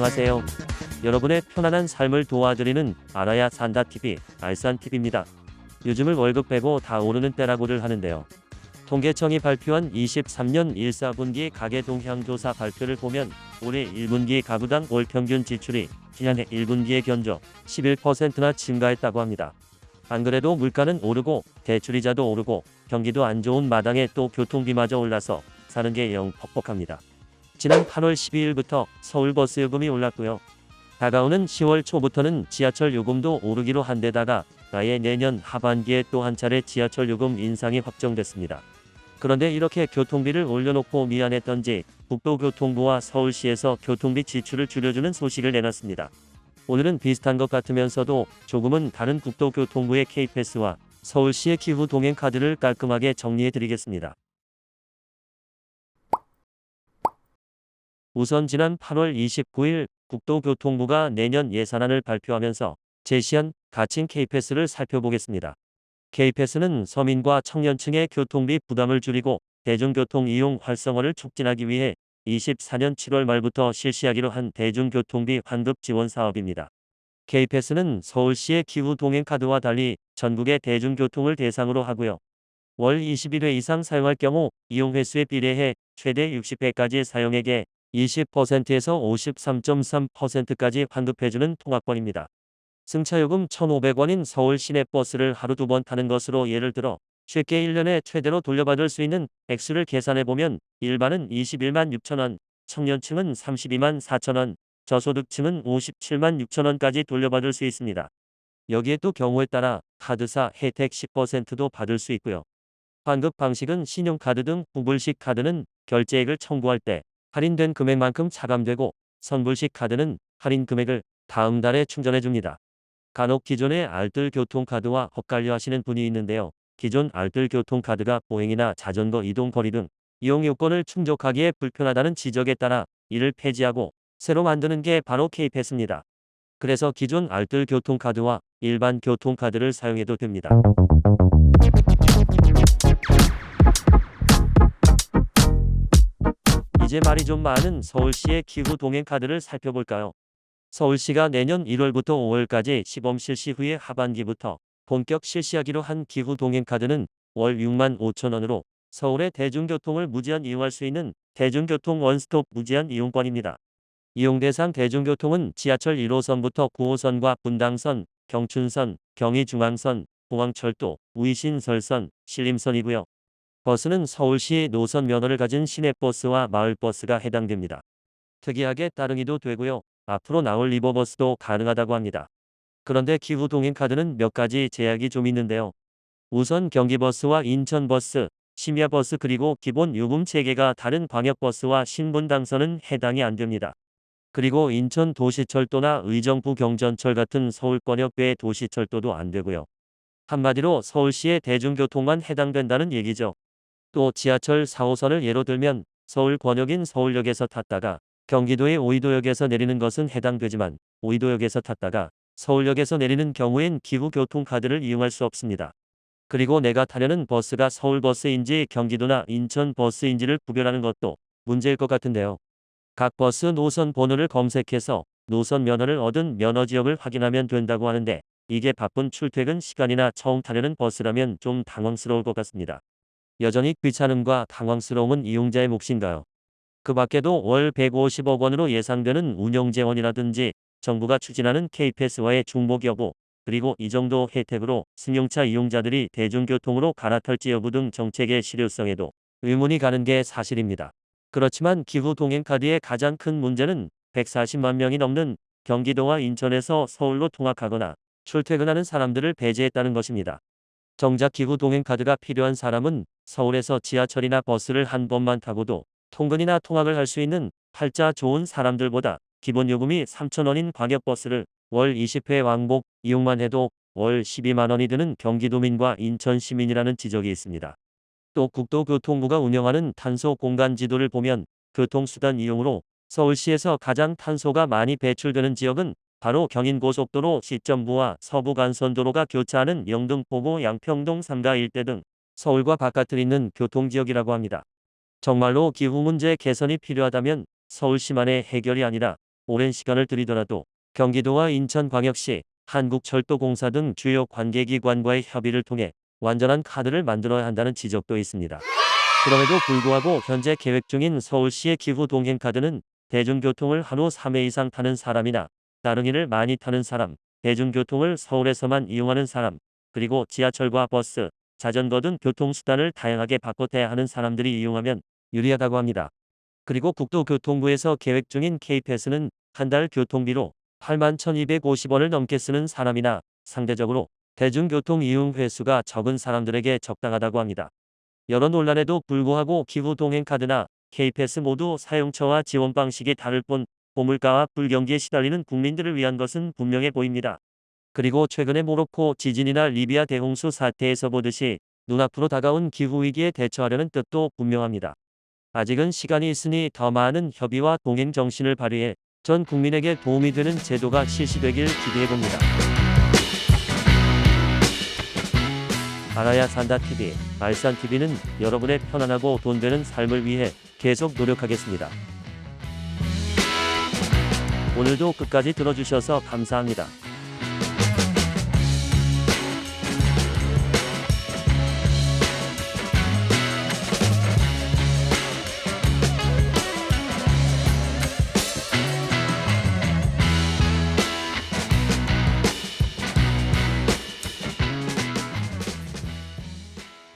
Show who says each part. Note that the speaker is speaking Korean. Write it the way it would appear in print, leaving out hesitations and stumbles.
Speaker 1: 안녕하세요. 여러분의 편안한 삶을 도와드리는 알아야 산다 TV, 알산 TV입니다. 요즘을 월급 빼고 다 오르는 때라고를 하는데요. 통계청이 발표한 23년 1사분기 가계 동향조사 발표를 보면 올해 1분기 가구당 월 평균 지출이 지난해 1분기에 견조 11%나 증가했다고 합니다. 안 그래도 물가는 오르고 대출이자도 오르고 경기도 안 좋은 마당에 또 교통비마저 올라서 사는 게 영 퍽퍽합니다. 지난 8월 12일부터 서울버스 요금이 올랐고요. 다가오는 10월 초부터는 지하철 요금도 오르기로 한 데다가 아예 내년 하반기에 또 한 차례 지하철 요금 인상이 확정됐습니다. 그런데 이렇게 교통비를 올려놓고 미안했던지 국토교통부와 서울시에서 교통비 지출을 줄여주는 소식을 내놨습니다. 오늘은 비슷한 것 같으면서도 조금은 다른 국토교통부의 K패스와 서울시의 기후 동행카드를 깔끔하게 정리해드리겠습니다. 우선 지난 8월 29일 국토교통부가 내년 예산안을 발표하면서 제시한 가칭 K패스를 살펴보겠습니다. K패스는 서민과 청년층의 교통비 부담을 줄이고 대중교통 이용 활성화를 촉진하기 위해 24년 7월 말부터 실시하기로 한 대중교통비 환급 지원 사업입니다. K패스는 서울시의 기후 동행카드와 달리 전국의 대중교통을 대상으로 하고요. 월 21회 이상 사용할 경우 이용 횟수에 비례해 최대 60회까지 사용액의 20%에서 53.3%까지 환급해주는 통합권입니다. 승차요금 1,500원인 서울 시내버스를 하루 2번 타는 것으로 예를 들어 쉽게 1년에 최대로 돌려받을 수 있는 액수를 계산해보면 일반은 21만 6천원, 청년층은 32만 4천원, 저소득층은 57만 6천원까지 돌려받을 수 있습니다. 여기에 또 경우에 따라 카드사 혜택 10%도 받을 수 있고요. 환급 방식은 신용카드 등 부불식 카드는 결제액을 청구할 때 할인된 금액만큼 차감되고 선불식 카드는 할인 금액을 다음 달에 충전해줍니다. 간혹 기존의 알뜰교통카드와 헛갈려 하시는 분이 있는데요. 기존 알뜰교통카드가 보행이나 자전거 이동 거리 등 이용 요건을 충족하기에 불편하다는 지적에 따라 이를 폐지하고 새로 만드는 게 바로 K패스입니다. 그래서 기존 알뜰교통카드와 일반 교통카드를 사용해도 됩니다. 이제 말이 좀 많은 서울시의 기후 동행카드를 살펴볼까요? 서울시가 내년 1월부터 5월까지 시범 실시 후에 하반기부터 본격 실시하기로 한 기후 동행카드는 월 6만 5천 원으로 서울의 대중교통을 무제한 이용할 수 있는 대중교통 원스톱 무제한 이용권입니다. 이용 대상 대중교통은 지하철 1호선부터 9호선과 분당선, 경춘선, 경의중앙선, 공항철도, 우이신설선, 신림선이고요. 버스는 서울시 노선 면허를 가진 시내버스와 마을버스가 해당됩니다. 특이하게 따릉이도 되고요. 앞으로 나올 리버버스도 가능하다고 합니다. 그런데 기후 동행카드는 몇 가지 제약이 좀 있는데요. 우선 경기버스와 인천버스, 심야버스 그리고 기본 요금 체계가 다른 광역버스와 신분당선은 해당이 안 됩니다. 그리고 인천 도시철도나 의정부 경전철 같은 서울권역 외 도시철도도 안 되고요. 한마디로 서울시의 대중교통만 해당된다는 얘기죠. 또 지하철 4호선을 예로 들면 서울 권역인 서울역에서 탔다가 경기도의 오이도역에서 내리는 것은 해당되지만 오이도역에서 탔다가 서울역에서 내리는 경우엔 기후교통카드를 이용할 수 없습니다. 그리고 내가 타려는 버스가 서울버스인지 경기도나 인천버스인지를 구별하는 것도 문제일 것 같은데요. 각 버스 노선 번호를 검색해서 노선 면허를 얻은 면허지역을 확인하면 된다고 하는데 이게 바쁜 출퇴근 시간이나 처음 타려는 버스라면 좀 당황스러울 것 같습니다. 여전히 귀찮음과 당황스러움은 이용자의 몫인가요? 그 밖에도 월 150억 원으로 예상되는 운영재원이라든지 정부가 추진하는 K패스와의 중복 여부, 그리고 이 정도 혜택으로 승용차 이용자들이 대중교통으로 갈아탈지 여부 등 정책의 실효성에도 의문이 가는 게 사실입니다. 그렇지만 기후 동행카드의 가장 큰 문제는 140만 명이 넘는 경기도와 인천에서 서울로 통학하거나 출퇴근하는 사람들을 배제했다는 것입니다. 정작 기후 동행카드가 필요한 사람은 서울에서 지하철이나 버스를 한 번만 타고도 통근이나 통학을 할 수 있는 팔자 좋은 사람들보다 기본 요금이 3,000원인 광역버스를 월 20회 왕복 이용만 해도 월 12만 원이 드는 경기도민과 인천 시민이라는 지적이 있습니다. 또 국토교통부가 운영하는 탄소 공간 지도를 보면 교통수단 이용으로 서울시에서 가장 탄소가 많이 배출되는 지역은 바로 경인고속도로 시점부와 서부간선도로가 교차하는 영등포구 양평동 삼가 일대 등 서울과 바깥을 잇는 교통지역이라고 합니다. 정말로 기후 문제 개선이 필요하다면 서울시만의 해결이 아니라 오랜 시간을 들이더라도 경기도와 인천광역시, 한국철도공사 등 주요 관계기관과의 협의를 통해 완전한 카드를 만들어야 한다는 지적도 있습니다. 그럼에도 불구하고 현재 계획 중인 서울시의 기후 동행 카드는 대중교통을 하루 3회 이상 타는 사람이나 따릉이를 많이 타는 사람, 대중교통을 서울에서만 이용하는 사람, 그리고 지하철과 버스, 자전거 등 교통수단을 다양하게 바꿔 타야 하는 사람들이 이용하면 유리하다고 합니다. 그리고 국토교통부에서 계획 중인 K패스는 한 달 교통비로 81,250원을 넘게 쓰는 사람이나 상대적으로 대중교통 이용 횟수가 적은 사람들에게 적당하다고 합니다. 여러 논란에도 불구하고 기후 동행 카드나 K패스 모두 사용처와 지원 방식이 다를 뿐 고물가와 불경기에 시달리는 국민들을 위한 것은 분명해 보입니다. 그리고 최근의 모로코 지진이나 리비아 대홍수 사태에서 보듯이 눈앞으로 다가온 기후위기에 대처하려는 뜻도 분명합니다. 아직은 시간이 있으니 더 많은 협의와 동행 정신을 발휘해 전 국민에게 도움이 되는 제도가 실시되길 기대해봅니다. 알아야 산다 TV, 알산 TV는 여러분의 편안하고 돈 되는 삶을 위해 계속 노력하겠습니다. 오늘도 끝까지 들어주셔서 감사합니다.